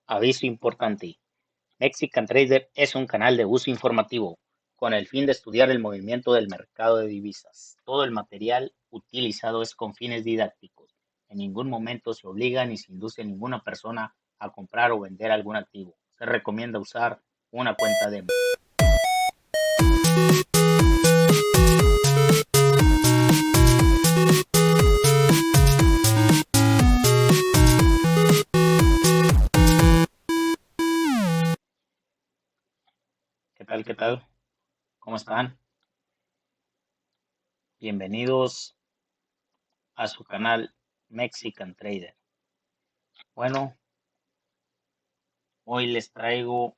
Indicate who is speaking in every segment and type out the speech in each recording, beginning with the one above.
Speaker 1: Aviso importante: Mexican Trader es un canal de uso informativo, con el fin de estudiar el movimiento del mercado de divisas. Todo el material utilizado es con fines didácticos. En ningún momento se obliga ni se induce a ninguna persona a comprar o vender algún activo. Se recomienda usar una cuenta demo. ¿Qué tal? ¿Qué tal? ¿Cómo están? Bienvenidos a su canal Mexican Trader. Bueno, hoy les traigo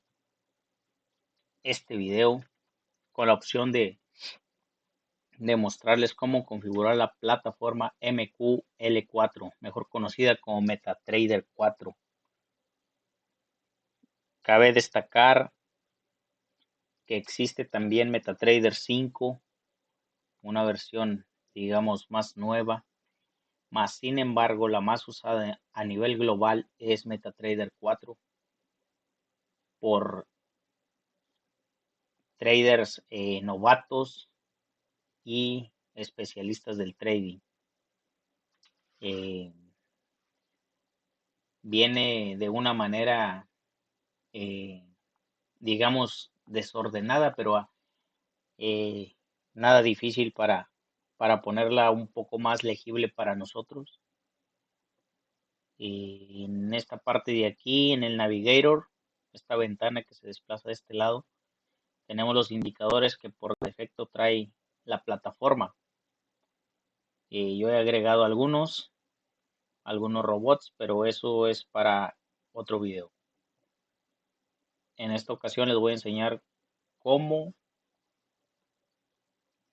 Speaker 1: este video con la opción de mostrarles cómo configurar la plataforma MQL4, mejor conocida como MetaTrader 4. Cabe destacar que existe también MetaTrader 5, una versión, digamos, más nueva, más sin embargo la más usada a nivel global es MetaTrader 4 por traders novatos y especialistas del trading. Eh, Viene de una manera, eh, digamos, desordenada, pero eh, nada difícil para ponerla un poco más legible para nosotros. En esta parte de aquí, en el Navigator, esta ventana que se desplaza de este lado, tenemos los indicadores que por defecto trae la plataforma. Yo he agregado algunos robots, pero eso es para otro video. En esta ocasión les voy a enseñar cómo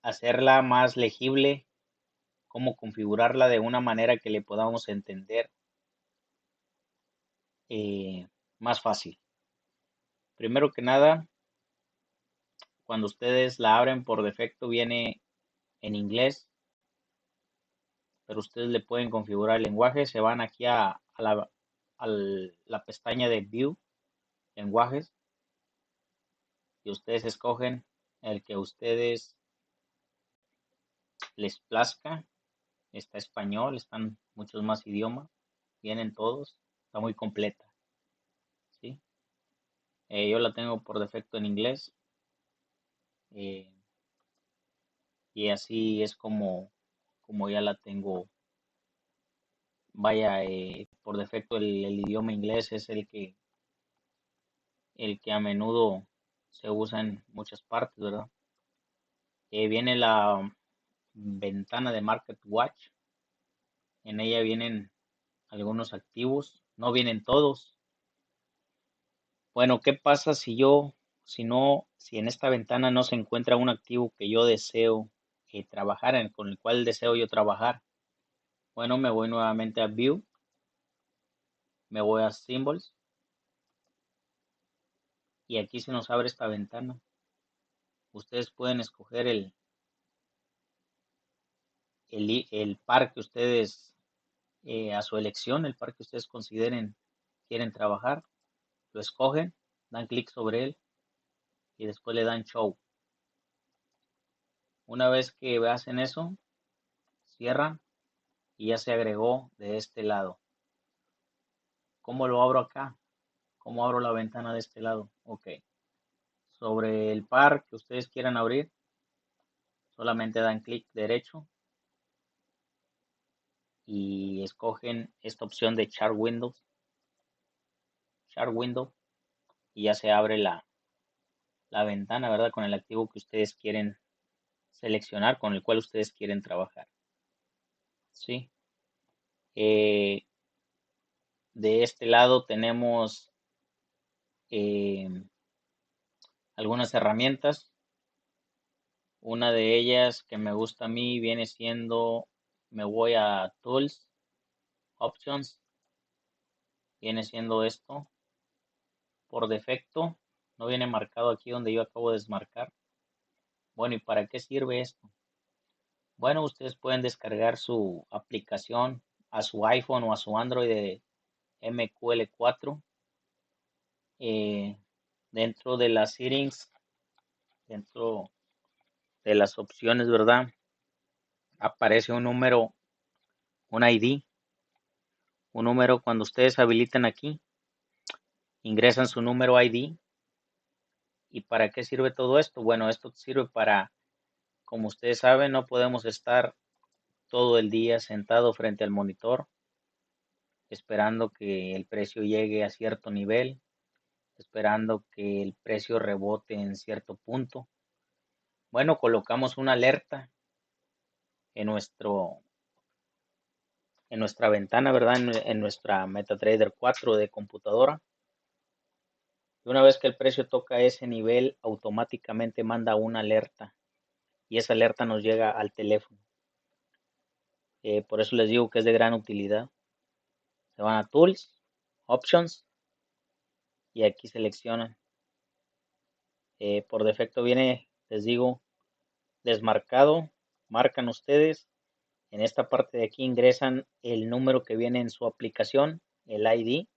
Speaker 1: hacerla más legible, cómo configurarla de una manera que le podamos entender más fácil. Primero que nada, cuando ustedes la abren por defecto viene en inglés, pero ustedes le pueden configurar el lenguaje. Se van aquí a la pestaña de View, lenguajes, y ustedes escogen el que a ustedes les plazca. Está español, están muchos más idiomas, vienen todos, está muy completa, ¿sí? Yo la tengo por defecto en inglés, eh, y así es como ya la tengo. Vaya, por defecto el idioma inglés es el que a menudo se usa en muchas partes, ¿verdad? Viene la ventana de Market Watch. En ella vienen algunos activos, no vienen todos. Bueno, ¿qué pasa si en esta ventana no se encuentra un activo que yo deseo trabajar, con el cual deseo yo trabajar? Bueno, me voy nuevamente a View, me voy a Symbols y aquí se nos abre esta ventana. Ustedes pueden escoger el par que ustedes, a su elección, el par que ustedes consideren quieren trabajar, lo escogen, dan clic sobre él y después le dan Show. Una vez que hacen eso, cierran y ya se agregó de este lado. ¿Cómo lo abro acá? ¿Cómo abro la ventana de este lado? Ok. Sobre el par que ustedes quieran abrir, solamente dan clic derecho y escogen esta opción de Chart Window, y ya se abre la ventana, ¿verdad? Con el activo que ustedes quieren seleccionar, con el cual ustedes quieren trabajar. ¿Sí? De este lado tenemos eh, algunas herramientas. Una de ellas que me gusta a mí viene siendo, me voy a Tools, Options, viene siendo esto. Por defecto, no viene marcado aquí donde yo acabo de desmarcar. Bueno, ¿y para qué sirve esto? Bueno, ustedes pueden descargar su aplicación a su iPhone o a su Android de MQL4 eh, dentro de las settings, dentro de las opciones, ¿verdad? Aparece un número, un ID, un número cuando ustedes habilitan aquí, ingresan su número ID. ¿Y para qué sirve todo esto? Bueno, esto sirve para, como ustedes saben, no podemos estar todo el día sentado frente al monitor esperando que el precio llegue a cierto nivel, esperando que el precio rebote en cierto punto. Bueno, colocamos una alerta en nuestra ventana, ¿verdad? En nuestra MetaTrader 4 de computadora. Y una vez que el precio toca ese nivel, automáticamente manda una alerta y esa alerta nos llega al teléfono. Por eso les digo que es de gran utilidad. Se van a Tools, Options y aquí seleccionan. Por defecto viene, les digo, desmarcado. Marcan ustedes. En esta parte de aquí ingresan el número que viene en su aplicación, el ID.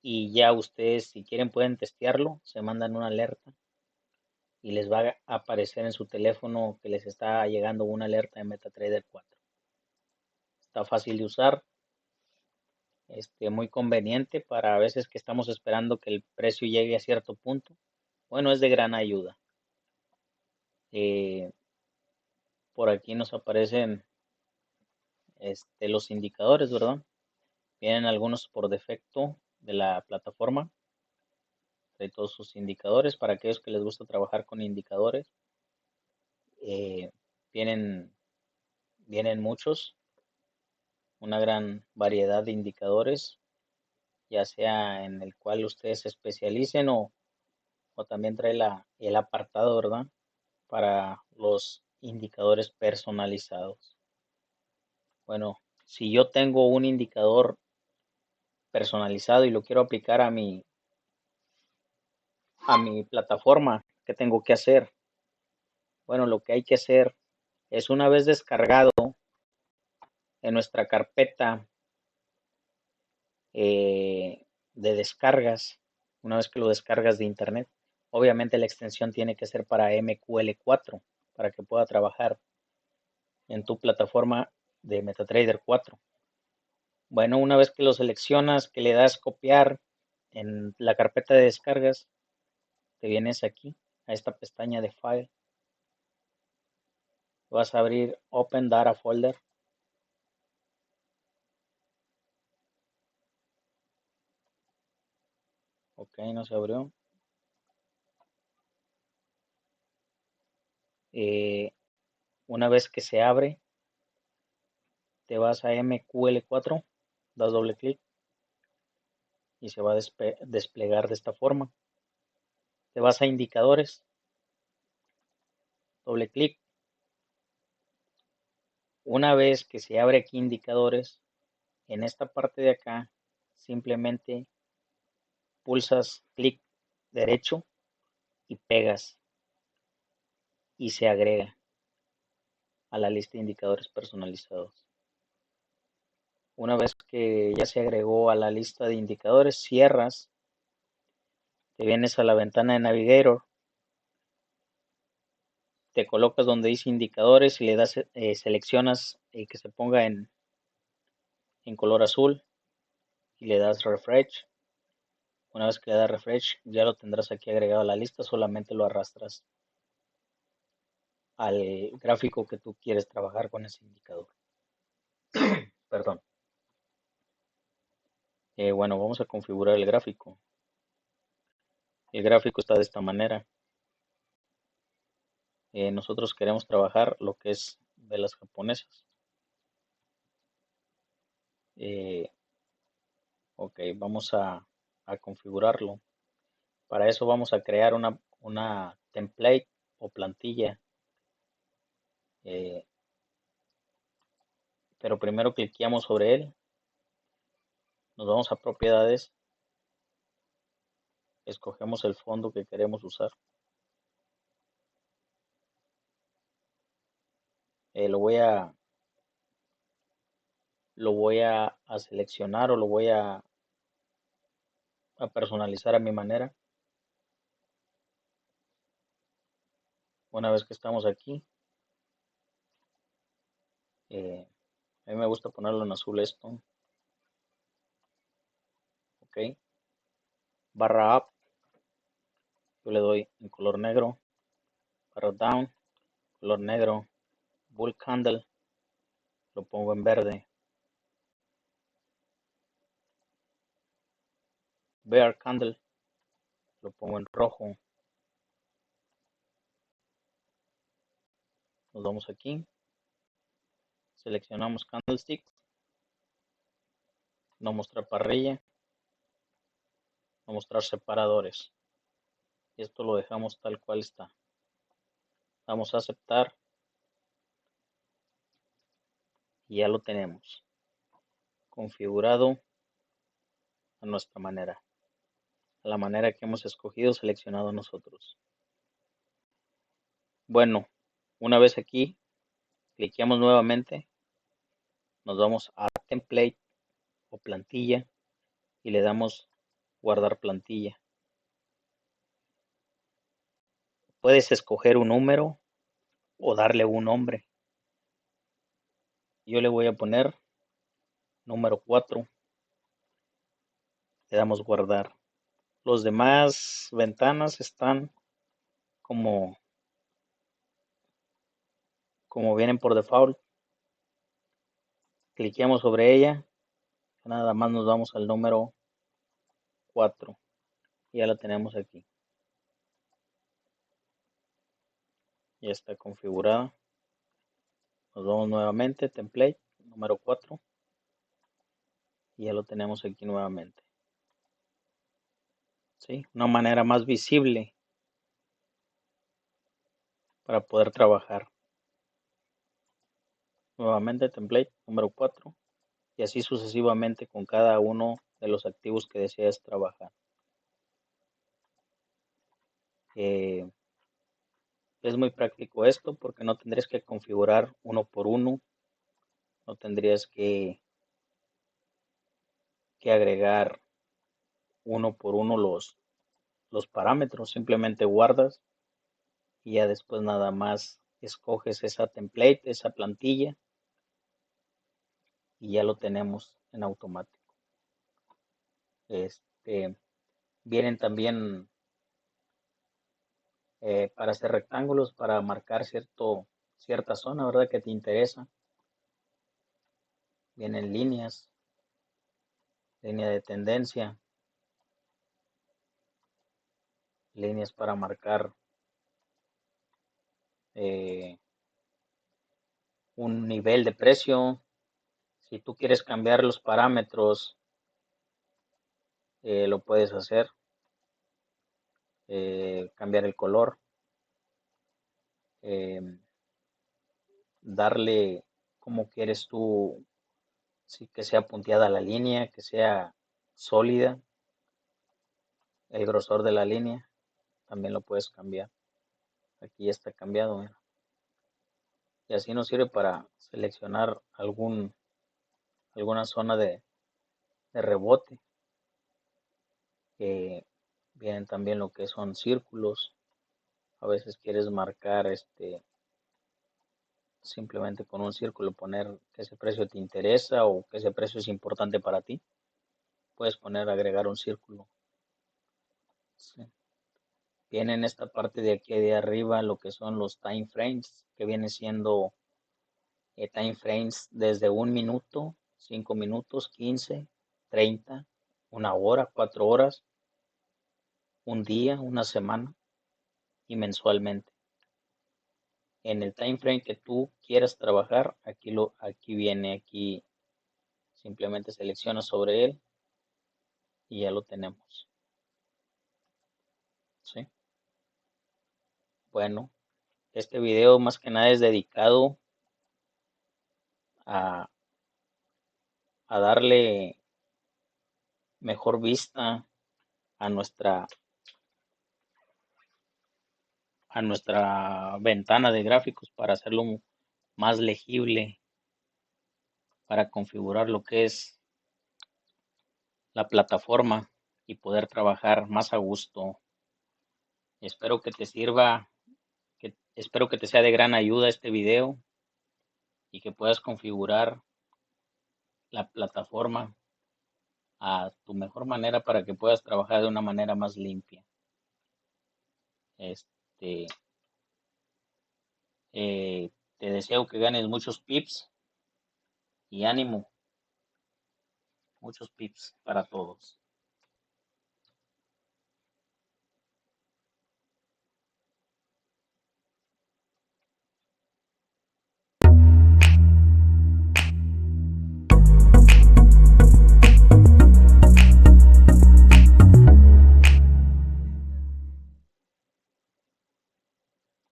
Speaker 1: Y ya ustedes, si quieren, pueden testearlo. Se mandan una alerta y les va a aparecer en su teléfono que les está llegando una alerta de MetaTrader 4. Está fácil de usar, muy conveniente para a veces que estamos esperando que el precio llegue a cierto punto. Bueno, es de gran ayuda. Eh, por aquí nos aparecen los indicadores, ¿verdad? Vienen algunos por defecto de la plataforma. Trae todos sus indicadores para aquellos que les gusta trabajar con indicadores. Eh, vienen, vienen muchos, una gran variedad de indicadores, ya sea en el cual ustedes se especialicen o también trae el apartado, ¿verdad? Para los indicadores personalizados. Bueno, si yo tengo un indicador personalizado y lo quiero aplicar a mi plataforma, ¿qué tengo que hacer? Bueno, lo que hay que hacer es una vez descargado en nuestra carpeta de descargas, una vez que lo descargas de internet, obviamente la extensión tiene que ser para MQL4 para que pueda trabajar en tu plataforma de MetaTrader 4. Bueno, una vez que lo seleccionas, que le das copiar en la carpeta de descargas, te vienes aquí a esta pestaña de File, vas a abrir Open Data Folder. Ok, no se abrió. Una vez que se abre, te vas a MQL4, das doble clic y se va a desplegar de esta forma. Te vas a indicadores, doble clic. Una vez que se abre aquí indicadores, en esta parte de acá, simplemente pulsas clic derecho y pegas y se agrega a la lista de indicadores personalizados. Una vez que ya se agregó a la lista de indicadores, cierras, te vienes a la ventana de Navigator, te colocas donde dice indicadores y le das, seleccionas que se ponga en color azul y le das refresh. Una vez que le das refresh, ya lo tendrás aquí agregado a la lista, solamente lo arrastras al gráfico que tú quieres trabajar con ese indicador. Perdón. Bueno, vamos a configurar el gráfico. El gráfico está de esta manera. Nosotros queremos trabajar lo que es velas japonesas. Ok, vamos a configurarlo. Para eso vamos a crear una template o plantilla. Pero primero cliqueamos sobre él. Nos vamos a propiedades. Escogemos el fondo que queremos usar. Lo voy a seleccionar o lo voy a a personalizar a mi manera. Una vez que estamos aquí, a mí me gusta ponerlo en azul esto, ok. Barra up, yo le doy en color negro. Barra down, color negro. Bull candle, lo pongo en verde. Bear candle, lo pongo en rojo. Nos vamos aquí, seleccionamos candlesticks, no mostrar parrilla, no mostrar separadores. Esto lo dejamos tal cual está. Vamos a aceptar y ya lo tenemos configurado a nuestra manera, a la manera que hemos escogido, seleccionado nosotros. Bueno, una vez aquí, cliqueamos nuevamente, nos vamos a template o plantilla y le damos guardar plantilla. Puedes escoger un número o darle un nombre. Yo le voy a poner número 4. Le damos guardar. Los demás ventanas están como vienen por default. Cliqueamos sobre ella. Nada más nos vamos al número 4. Ya la tenemos aquí. Ya está configurada. Nos vamos nuevamente, template, número 4. Y ya lo tenemos aquí nuevamente. ¿Sí? Una manera más visible para poder trabajar. Nuevamente, template, número 4. Y así sucesivamente con cada uno de los activos que deseas trabajar. Es muy práctico esto porque no tendrías que configurar uno por uno, no tendrías que agregar uno por uno los parámetros, simplemente guardas y ya después nada más escoges esa template, esa plantilla y ya lo tenemos en automático. Vienen también para hacer rectángulos, para marcar cierta zona, ¿verdad? Que te interesa. Vienen líneas, línea de tendencia, líneas para marcar un nivel de precio. Si tú quieres cambiar los parámetros, lo puedes hacer. Cambiar el color. Darle como quieres tú, sí, que sea punteada la línea, que sea sólida. El grosor de la línea también lo puedes cambiar. Aquí ya está cambiado. Mira. Y así nos sirve para seleccionar alguna zona de rebote. Vienen también lo que son círculos. A veces quieres marcar simplemente con un círculo, poner que ese precio te interesa o que ese precio es importante para ti. Puedes poner, agregar un círculo. Sí. Viene en esta parte de aquí de arriba lo que son los time frames, que viene siendo time frames desde 1 minuto, 5 minutos, 15, 30, 1 hora, 4 horas, un día, una semana y mensualmente. En el time frame que tú quieras trabajar, aquí viene, aquí simplemente seleccionas sobre él y ya lo tenemos. ¿Sí? Bueno, este video más que nada es dedicado a, darle mejor vista a nuestra ventana de gráficos para hacerlo más legible, para configurar lo que es la plataforma y poder trabajar más a gusto. Espero que te sirva, espero que te sea de gran ayuda este video y que puedas configurar la plataforma a tu mejor manera para que puedas trabajar de una manera más limpia. Este, te deseo que ganes muchos pips y ánimo, muchos pips para todos.